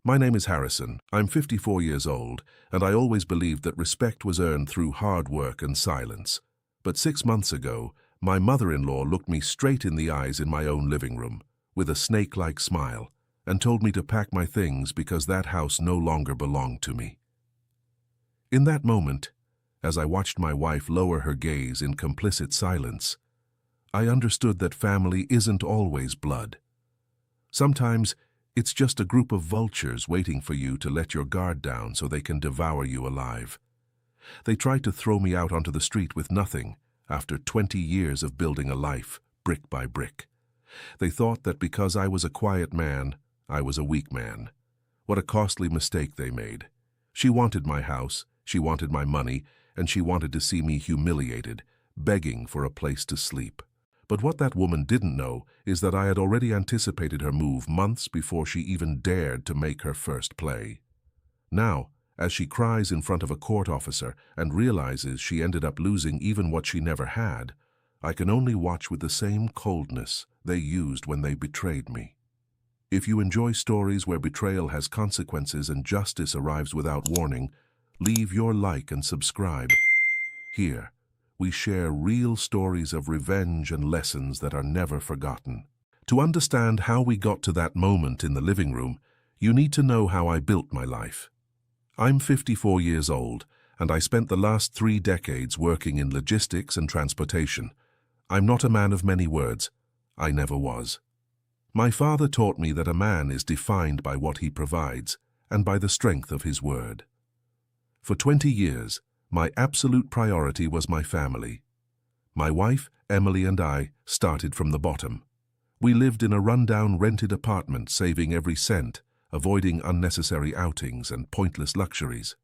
My name is Harrison. I'm 54 years old, and I always believed that respect was earned through hard work and silence. But 6 months ago, my mother-in-law looked me straight in the eyes in my own living room, with a snake-like smile, and told me to pack my things because that house no longer belonged to me. In that moment, as I watched my wife lower her gaze in complicit silence, I understood that family isn't always blood. Sometimes, it's just a group of vultures waiting for you to let your guard down so they can devour you alive. They tried to throw me out onto the street with nothing after 20 years of building a life, brick by brick. They thought that because I was a quiet man, I was a weak man. What a costly mistake they made. She wanted my house, she wanted my money, and she wanted to see me humiliated, begging for a place to sleep. But what that woman didn't know is that I had already anticipated her move months before she even dared to make her first play. Now, as she cries in front of a court officer and realizes she ended up losing even what she never had, I can only watch with the same coldness they used when they betrayed me. If you enjoy stories where betrayal has consequences and justice arrives without warning, leave your like and subscribe. Here, we share real stories of revenge and lessons that are never forgotten. To understand how we got to that moment in the living room, you need to know how I built my life. I'm 54 years old, and I spent the last 3 decades working in logistics and transportation. I'm not a man of many words. I never was. My father taught me that a man is defined by what he provides and by the strength of his word. For 20 years, my absolute priority was my family. My wife, Emily, and I started from the bottom. We lived in a rundown rented apartment, saving every cent, avoiding unnecessary outings and pointless luxuries.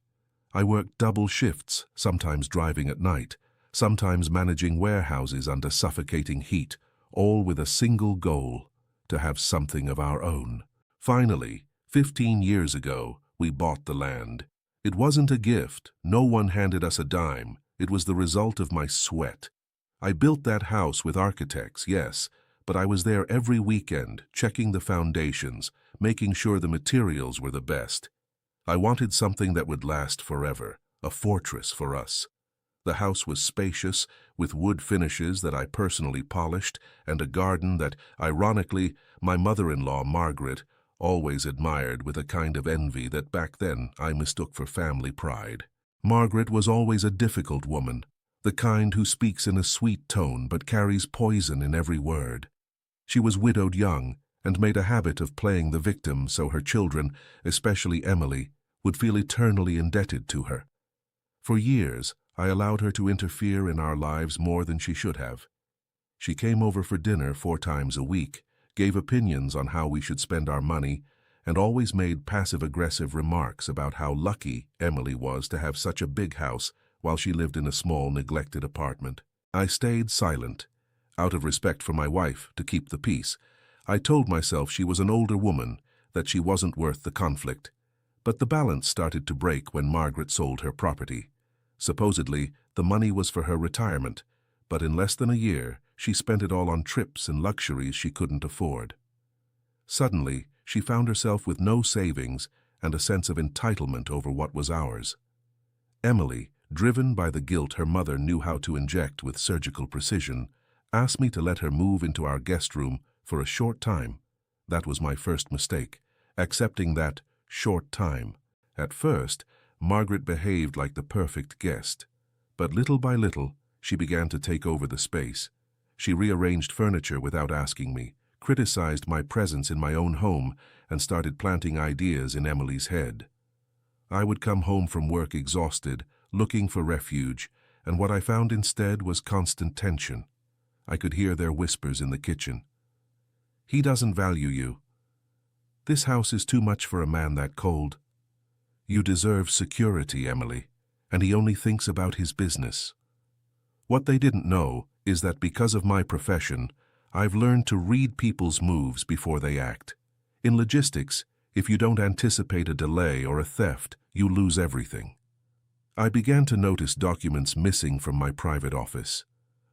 I worked double shifts, sometimes driving at night, sometimes managing warehouses under suffocating heat, all with a single goal: to have something of our own. Finally, 15 years ago, we bought the land. It wasn't a gift. No one handed us a dime. It was the result of my sweat. I built that house with architects, yes, but I was there every weekend, checking the foundations, making sure the materials were the best. I wanted something that would last forever, a fortress for us. The house was spacious, with wood finishes that I personally polished, and a garden that, ironically, my mother-in-law, Margaret, always admired with a kind of envy that back then I mistook for family pride. Margaret was always a difficult woman, the kind who speaks in a sweet tone but carries poison in every word. She was widowed young and made a habit of playing the victim so her children, especially Emily, would feel eternally indebted to her. For years, I allowed her to interfere in our lives more than she should have. She came over for dinner 4 times a week, gave opinions on how we should spend our money, and always made passive-aggressive remarks about how lucky Emily was to have such a big house while she lived in a small, neglected apartment. I stayed silent, out of respect for my wife, to keep the peace. I told myself she was an older woman, that she wasn't worth the conflict. But the balance started to break when Margaret sold her property. Supposedly, the money was for her retirement, but in less than a year, she spent it all on trips and luxuries she couldn't afford. Suddenly, she found herself with no savings and a sense of entitlement over what was ours. Emily, driven by the guilt her mother knew how to inject with surgical precision, asked me to let her move into our guest room for a short time. That was my first mistake, accepting that short time. At first, Margaret behaved like the perfect guest, but little by little, she began to take over the space. She rearranged furniture without asking me, criticized my presence in my own home, and started planting ideas in Emily's head. I would come home from work exhausted, looking for refuge, and what I found instead was constant tension. I could hear their whispers in the kitchen. "He doesn't value you. This house is too much for a man that cold. You deserve security, Emily, and he only thinks about his business." What they didn't know is that because of my profession, I've learned to read people's moves before they act. In logistics, if you don't anticipate a delay or a theft, you lose everything. I began to notice documents missing from my private office.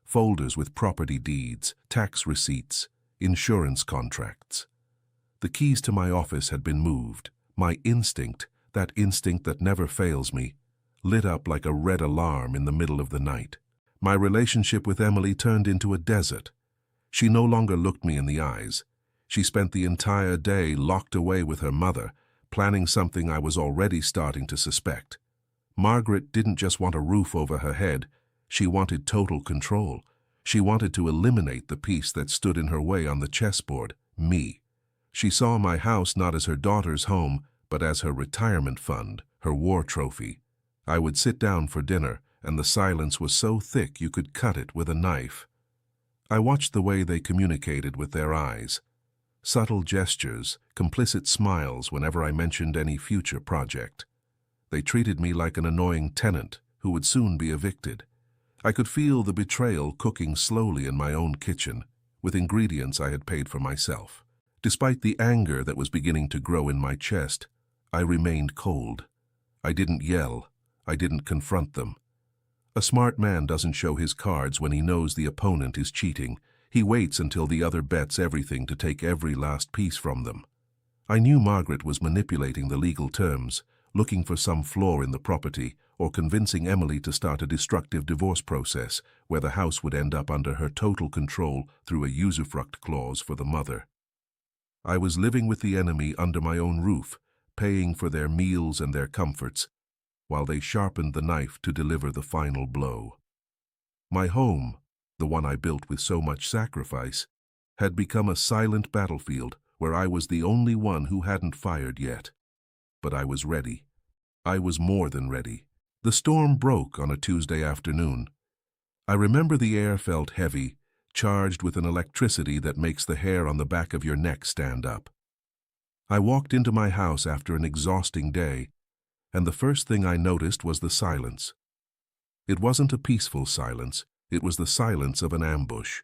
Folders with property deeds, tax receipts, insurance contracts. The keys to my office had been moved, My instinct, that instinct that never fails me, lit up like a red alarm in the middle of the night. My relationship with Emily turned into a desert. She no longer looked me in the eyes. She spent the entire day locked away with her mother, planning something I was already starting to suspect. Margaret didn't just want a roof over her head, she wanted total control. She wanted to eliminate the piece that stood in her way on the chessboard, me. She saw my house not as her daughter's home, but as her retirement fund, her war trophy. I would sit down for dinner, and the silence was so thick you could cut it with a knife. I watched the way they communicated with their eyes. Subtle gestures, complicit smiles whenever I mentioned any future project. They treated me like an annoying tenant who would soon be evicted. I could feel the betrayal cooking slowly in my own kitchen, with ingredients I had paid for myself. Despite the anger that was beginning to grow in my chest, I remained cold. I didn't yell. I didn't confront them. A smart man doesn't show his cards when he knows the opponent is cheating. He waits until the other bets everything to take every last piece from them. I knew Margaret was manipulating the legal terms, looking for some flaw in the property, or convincing Emily to start a destructive divorce process where the house would end up under her total control through a usufruct clause for the mother. I was living with the enemy under my own roof, paying for their meals and their comforts, while they sharpened the knife to deliver the final blow. My home, the one I built with so much sacrifice, had become a silent battlefield where I was the only one who hadn't fired yet. But I was ready. I was more than ready. The storm broke on a Tuesday afternoon. I remember the air felt heavy, charged with an electricity that makes the hair on the back of your neck stand up. I walked into my house after an exhausting day, and the first thing I noticed was the silence. It wasn't a peaceful silence, it was the silence of an ambush.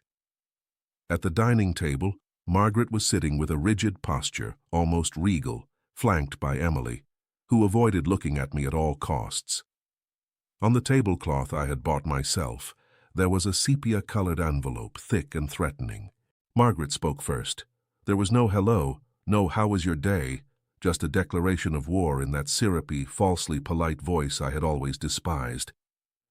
At the dining table, Margaret was sitting with a rigid posture, almost regal, flanked by Emily, who avoided looking at me at all costs. On the tablecloth I had bought myself, there was a sepia-colored envelope, thick and threatening. Margaret spoke first. There was no hello, no how was your day, just a declaration of war in that syrupy, falsely polite voice I had always despised.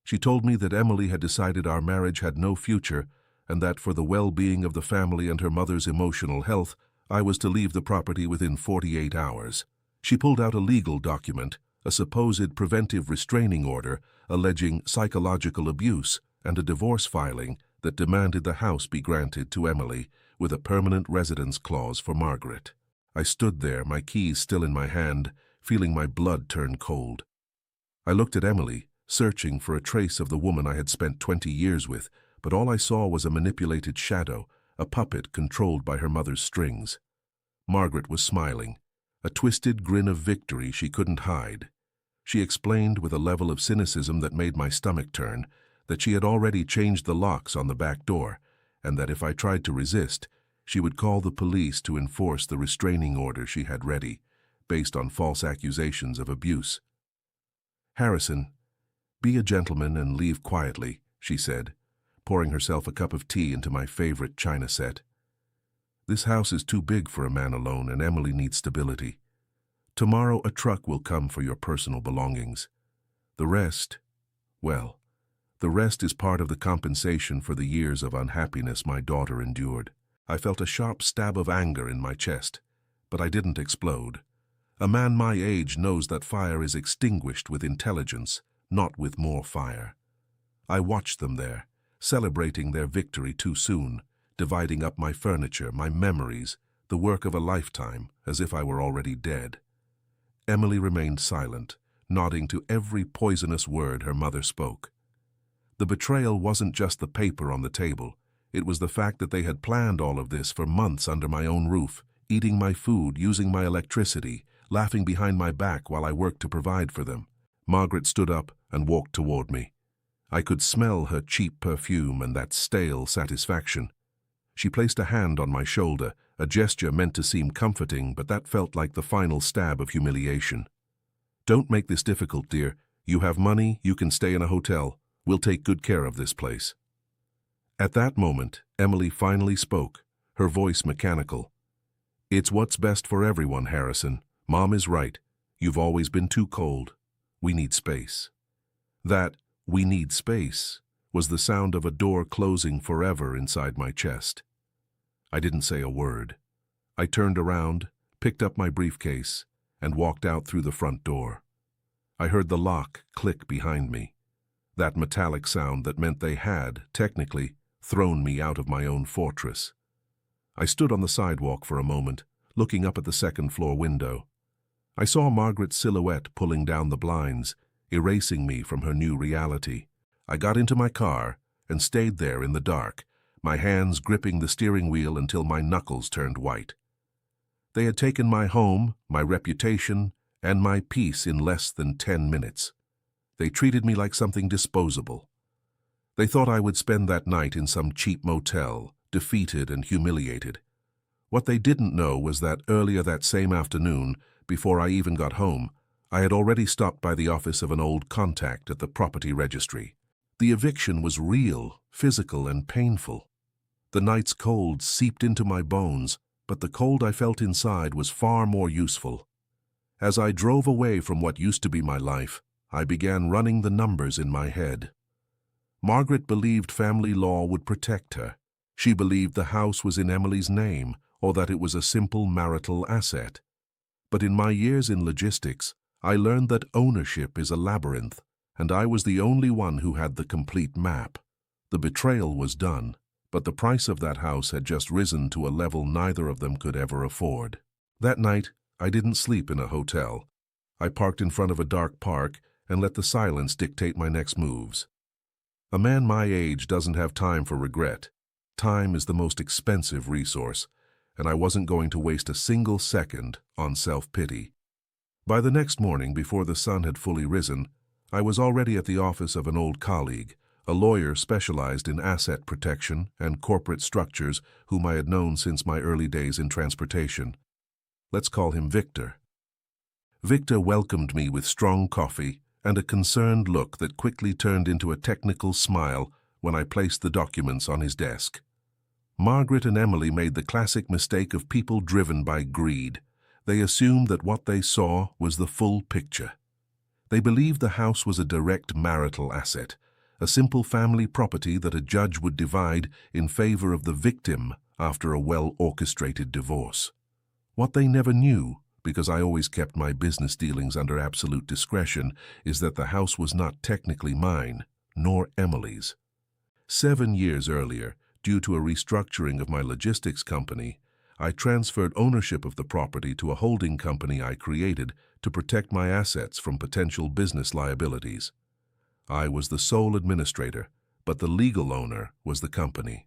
She told me that Emily had decided our marriage had no future, and that for the well-being of the family and her mother's emotional health, I was to leave the property within 48 hours. She pulled out a legal document, a supposed preventive restraining order alleging psychological abuse, and a divorce filing that demanded the house be granted to Emily with a permanent residence clause for Margaret. I stood there, my keys still in my hand, feeling my blood turn cold. I looked at Emily, searching for a trace of the woman I had spent 20 years with, but all I saw was a manipulated shadow, a puppet controlled by her mother's strings. Margaret was smiling, a twisted grin of victory she couldn't hide. She explained with a level of cynicism that made my stomach turn that she had already changed the locks on the back door, and that if I tried to resist, she would call the police to enforce the restraining order she had ready, based on false accusations of abuse. "Harrison, be a gentleman and leave quietly," she said, pouring herself a cup of tea into my favorite china set. "This house is too big for a man alone, and Emily needs stability. Tomorrow a truck will come for your personal belongings. The rest, well, the rest is part of the compensation for the years of unhappiness my daughter endured." I felt a sharp stab of anger in my chest, but I didn't explode. A man my age knows that fire is extinguished with intelligence, not with more fire. I watched them there, celebrating their victory too soon, dividing up my furniture, my memories, the work of a lifetime, as if I were already dead. Emily remained silent, nodding to every poisonous word her mother spoke. The betrayal wasn't just the paper on the table. It was the fact that they had planned all of this for months under my own roof, eating my food, using my electricity, laughing behind my back while I worked to provide for them. Margaret stood up and walked toward me. I could smell her cheap perfume and that stale satisfaction. She placed a hand on my shoulder, a gesture meant to seem comforting, but that felt like the final stab of humiliation. "Don't make this difficult, dear. You have money, you can stay in a hotel. We'll take good care of this place." At that moment, Emily finally spoke, her voice mechanical. "It's what's best for everyone, Harrison. Mom is right. You've always been too cold. We need space. That, "we need space," was the sound of a door closing forever inside my chest. I didn't say a word. I turned around, picked up my briefcase, and walked out through the front door. I heard the lock click behind me, that metallic sound that meant they had, technically, thrown me out of my own fortress. I stood on the sidewalk for a moment, looking up at the second-floor window. I saw Margaret's silhouette pulling down the blinds, erasing me from her new reality. I got into my car and stayed there in the dark, my hands gripping the steering wheel until my knuckles turned white. They had taken my home, my reputation, and my peace in less than 10 minutes. They treated me like something disposable. They thought I would spend that night in some cheap motel, defeated and humiliated. What they didn't know was that earlier that same afternoon, before I even got home, I had already stopped by the office of an old contact at the property registry. The eviction was real, physical, and painful. The night's cold seeped into my bones, but the cold I felt inside was far more useful. As I drove away from what used to be my life, I began running the numbers in my head. Margaret believed family law would protect her. She believed the house was in Emily's name, or that it was a simple marital asset. But in my years in logistics, I learned that ownership is a labyrinth, and I was the only one who had the complete map. The betrayal was done, but the price of that house had just risen to a level neither of them could ever afford. That night, I didn't sleep in a hotel. I parked in front of a dark park and let the silence dictate my next moves. A man my age doesn't have time for regret. Time is the most expensive resource, and I wasn't going to waste a single second on self-pity. By the next morning, before the sun had fully risen, I was already at the office of an old colleague, a lawyer specialized in asset protection and corporate structures whom I had known since my early days in transportation. Let's call him Victor. Victor welcomed me with strong coffee and a concerned look that quickly turned into a technical smile when I placed the documents on his desk. Margaret and Emily made the classic mistake of people driven by greed. They assumed that what they saw was the full picture. They believed the house was a direct marital asset, a simple family property that a judge would divide in favor of the victim after a well-orchestrated divorce. What they never knew, because I always kept my business dealings under absolute discretion, is that the house was not technically mine, nor Emily's. 7 years earlier, due to a restructuring of my logistics company, I transferred ownership of the property to a holding company I created to protect my assets from potential business liabilities. I was the sole administrator, but the legal owner was the company.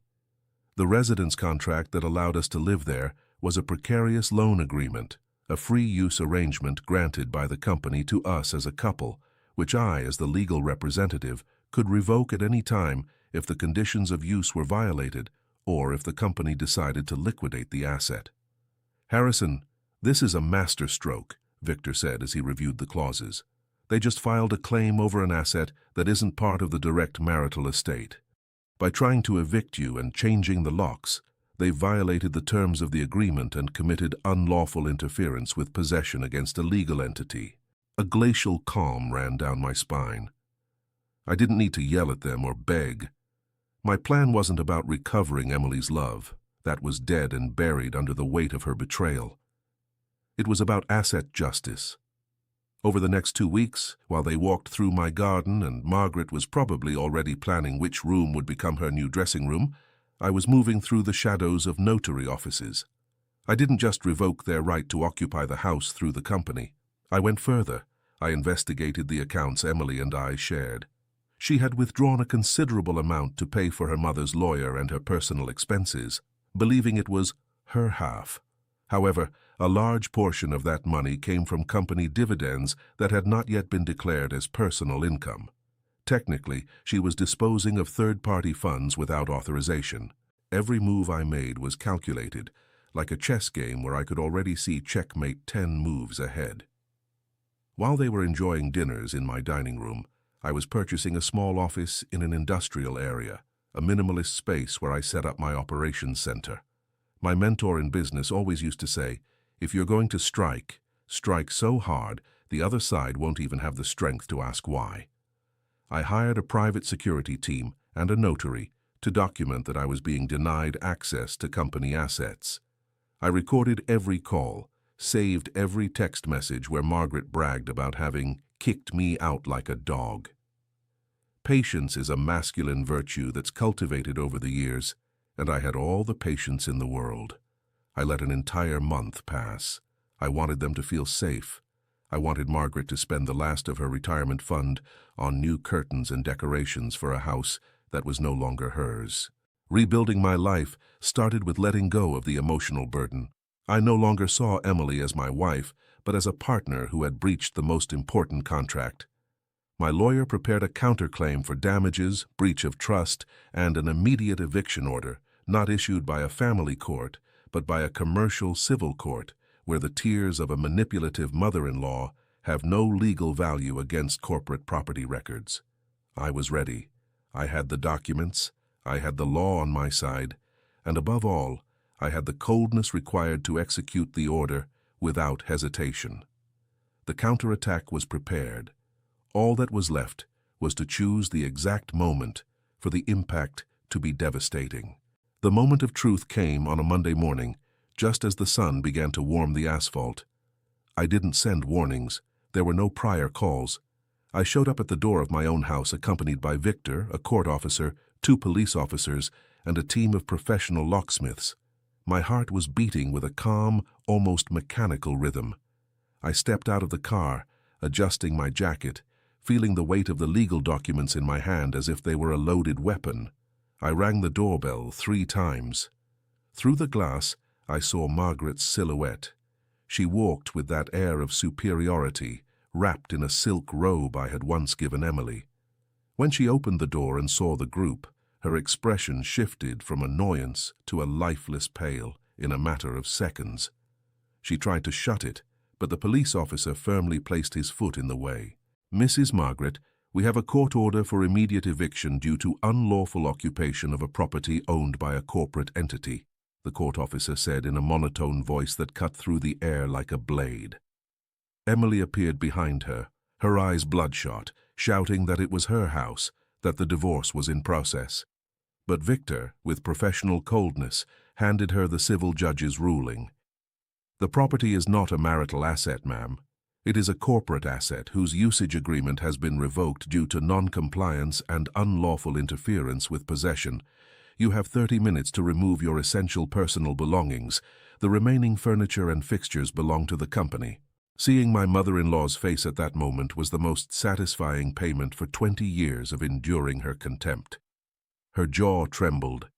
The residence contract that allowed us to live there was a precarious loan agreement, a free-use arrangement granted by the company to us as a couple, which I, as the legal representative, could revoke at any time if the conditions of use were violated or if the company decided to liquidate the asset. "Harrison, this is a masterstroke," Victor said as he reviewed the clauses. "They just filed a claim over an asset that isn't part of the direct marital estate. By trying to evict you and changing the locks, they violated the terms of the agreement and committed unlawful interference with possession against a legal entity." A glacial calm ran down my spine. I didn't need to yell at them or beg. My plan wasn't about recovering Emily's love. That was dead and buried under the weight of her betrayal. It was about asset justice. Over the next 2 weeks, while they walked through my garden and Margaret was probably already planning which room would become her new dressing room, I was moving through the shadows of notary offices. I didn't just revoke their right to occupy the house through the company. I went further. I investigated the accounts Emily and I shared. She had withdrawn a considerable amount to pay for her mother's lawyer and her personal expenses, believing it was her half. However, a large portion of that money came from company dividends that had not yet been declared as personal income. Technically, she was disposing of third-party funds without authorization. Every move I made was calculated, like a chess game where I could already see checkmate 10 moves ahead. While they were enjoying dinners in my dining room, I was purchasing a small office in an industrial area, a minimalist space where I set up my operations center. My mentor in business always used to say, "If you're going to strike, strike so hard the other side won't even have the strength to ask why. I hired a private security team and a notary to document that I was being denied access to company assets. I recorded every call, saved every text message where Margaret bragged about having kicked me out like a dog. Patience is a masculine virtue that's cultivated over the years, and I had all the patience in the world. I let an entire month pass. I wanted them to feel safe. I wanted Margaret to spend the last of her retirement fund on new curtains and decorations for a house that was no longer hers. Rebuilding my life started with letting go of the emotional burden. I no longer saw Emily as my wife, but as a partner who had breached the most important contract. My lawyer prepared a counterclaim for damages, breach of trust, and an immediate eviction order, not issued by a family court, but by a commercial civil court, where the tears of a manipulative mother-in-law have no legal value against corporate property records. I was ready. I had the documents, I had the law on my side, and above all, I had the coldness required to execute the order without hesitation. The counterattack was prepared. All that was left was to choose the exact moment for the impact to be devastating. The moment of truth came on a Monday morning, just as the sun began to warm the asphalt. I didn't send warnings. There were no prior calls. I showed up at the door of my own house accompanied by Victor, a court officer, 2 police officers, and a team of professional locksmiths. My heart was beating with a calm, almost mechanical rhythm. I stepped out of the car, adjusting my jacket, feeling the weight of the legal documents in my hand as if they were a loaded weapon. I rang the doorbell 3 times. Through the glass, I saw Margaret's silhouette. She walked with that air of superiority, wrapped in a silk robe I had once given Emily. When she opened the door and saw the group, her expression shifted from annoyance to a lifeless pale in a matter of seconds. She tried to shut it, but the police officer firmly placed his foot in the way. "Mrs. Margaret, we have a court order for immediate eviction due to unlawful occupation of a property owned by a corporate entity," the court officer said in a monotone voice that cut through the air like a blade. Emily appeared behind her, her eyes bloodshot, shouting that it was her house, that the divorce was in process. But Victor, with professional coldness, handed her the civil judge's ruling. "The property is not a marital asset, ma'am. It is a corporate asset whose usage agreement has been revoked due to non-compliance and unlawful interference with possession. You have 30 minutes to remove your essential personal belongings. The remaining furniture and fixtures belong to the company." Seeing my mother-in-law's face at that moment was the most satisfying payment for 20 years of enduring her contempt. Her jaw trembled.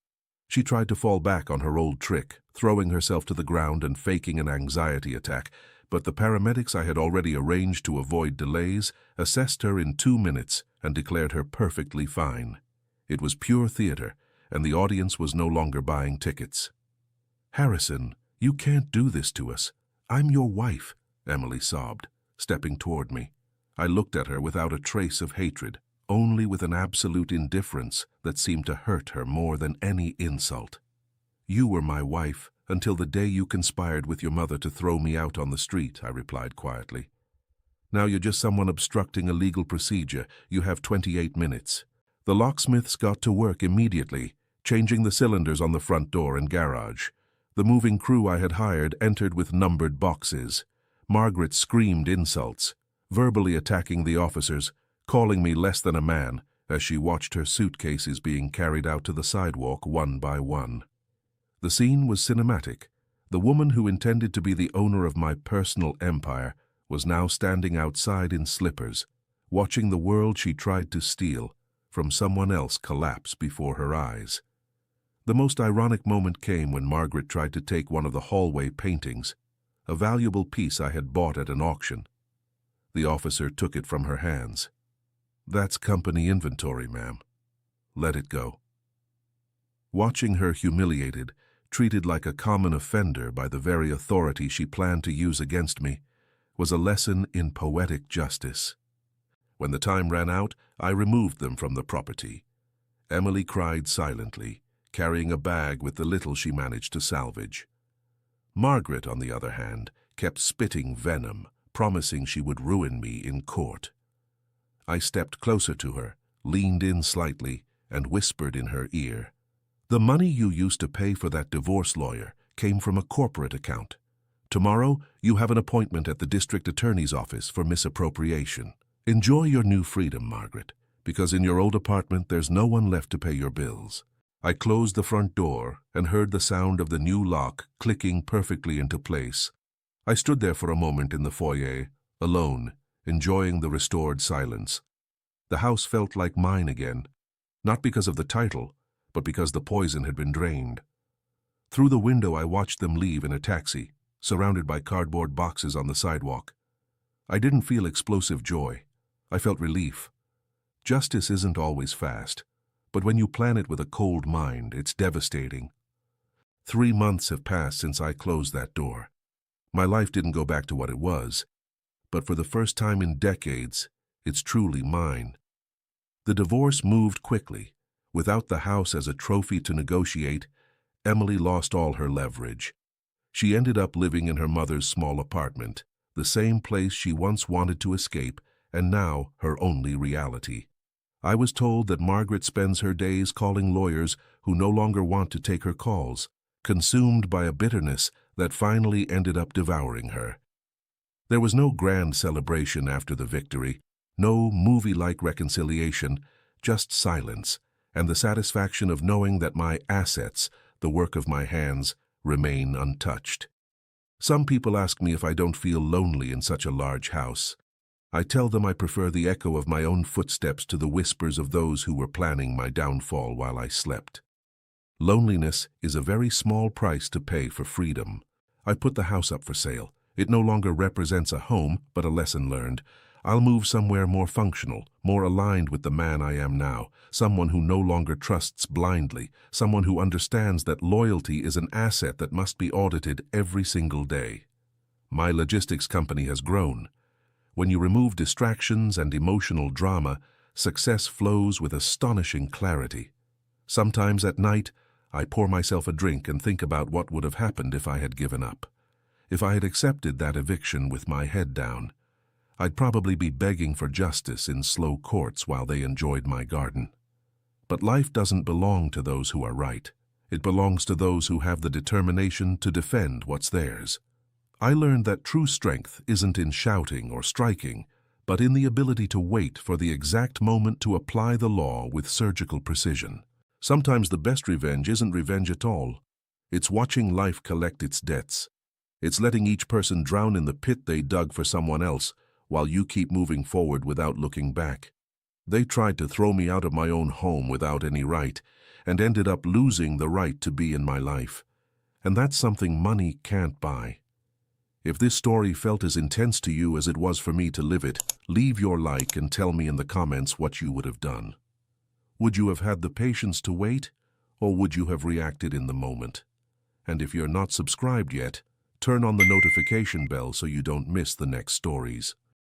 She tried to fall back on her old trick, throwing herself to the ground and faking an anxiety attack, but the paramedics I had already arranged to avoid delays assessed her in 2 minutes and declared her perfectly fine. It was pure theater, and the audience was no longer buying tickets. "Harrison, you can't do this to us. I'm your wife," Emily sobbed, stepping toward me. I looked at her without a trace of hatred, only with an absolute indifference that seemed to hurt her more than any insult. "You were my wife until the day you conspired with your mother to throw me out on the street," I replied quietly. "Now you're just someone obstructing a legal procedure. You have 28 minutes. The locksmiths got to work immediately, changing the cylinders on the front door and garage. The moving crew I had hired entered with numbered boxes. Margaret screamed insults, verbally attacking the officers, calling me less than a man as she watched her suitcases being carried out to the sidewalk one by one. The scene was cinematic. The woman who intended to be the owner of my personal empire was now standing outside in slippers, watching the world she tried to steal from someone else collapse before her eyes. The most ironic moment came when Margaret tried to take one of the hallway paintings, a valuable piece I had bought at an auction. The officer took it from her hands. "That's company inventory, ma'am. Let it go." Watching her humiliated, treated like a common offender by the very authority she planned to use against me, was a lesson in poetic justice. When the time ran out, I removed them from the property. Emily cried silently, carrying a bag with the little she managed to salvage. Margaret, on the other hand, kept spitting venom, promising she would ruin me in court. I stepped closer to her, leaned in slightly, and whispered in her ear, "The money you used to pay for that divorce lawyer came from a corporate account. Tomorrow, you have an appointment at the district attorney's office for misappropriation. Enjoy your new freedom, Margaret, because in your old apartment there's no one left to pay your bills." I closed the front door and heard the sound of the new lock clicking perfectly into place. I stood there for a moment in the foyer, alone, enjoying the restored silence. The house felt like mine again, not because of the title, but because the poison had been drained. Through the window I watched them leave in a taxi, surrounded by cardboard boxes on the sidewalk. I didn't feel explosive joy. I felt relief. Justice isn't always fast, but when you plan it with a cold mind, it's devastating. 3 months have passed since I closed that door. My life didn't go back to what it was, but for the first time in decades, it's truly mine. The divorce moved quickly. Without the house as a trophy to negotiate, Emily lost all her leverage. She ended up living in her mother's small apartment, the same place she once wanted to escape, and now her only reality. I was told that Margaret spends her days calling lawyers who no longer want to take her calls, consumed by a bitterness that finally ended up devouring her. There was no grand celebration after the victory, no movie-like reconciliation, just silence, and the satisfaction of knowing that my assets, the work of my hands, remain untouched. Some people ask me if I don't feel lonely in such a large house. I tell them I prefer the echo of my own footsteps to the whispers of those who were planning my downfall while I slept. Loneliness is a very small price to pay for freedom. I put the house up for sale. It no longer represents a home, but a lesson learned. I'll move somewhere more functional, more aligned with the man I am now, someone who no longer trusts blindly, someone who understands that loyalty is an asset that must be audited every single day. My logistics company has grown. When you remove distractions and emotional drama, success flows with astonishing clarity. Sometimes at night, I pour myself a drink and think about what would have happened if I had given up. If I had accepted that eviction with my head down, I'd probably be begging for justice in slow courts while they enjoyed my garden. But life doesn't belong to those who are right. It belongs to those who have the determination to defend what's theirs. I learned that true strength isn't in shouting or striking, but in the ability to wait for the exact moment to apply the law with surgical precision. Sometimes the best revenge isn't revenge at all. It's watching life collect its debts. It's letting each person drown in the pit they dug for someone else, while you keep moving forward without looking back. They tried to throw me out of my own home without any right, and ended up losing the right to be in my life. And that's something money can't buy. If this story felt as intense to you as it was for me to live it, leave your like and tell me in the comments what you would have done. Would you have had the patience to wait, or would you have reacted in the moment? And if you're not subscribed yet, turn on the notification bell so you don't miss the next stories.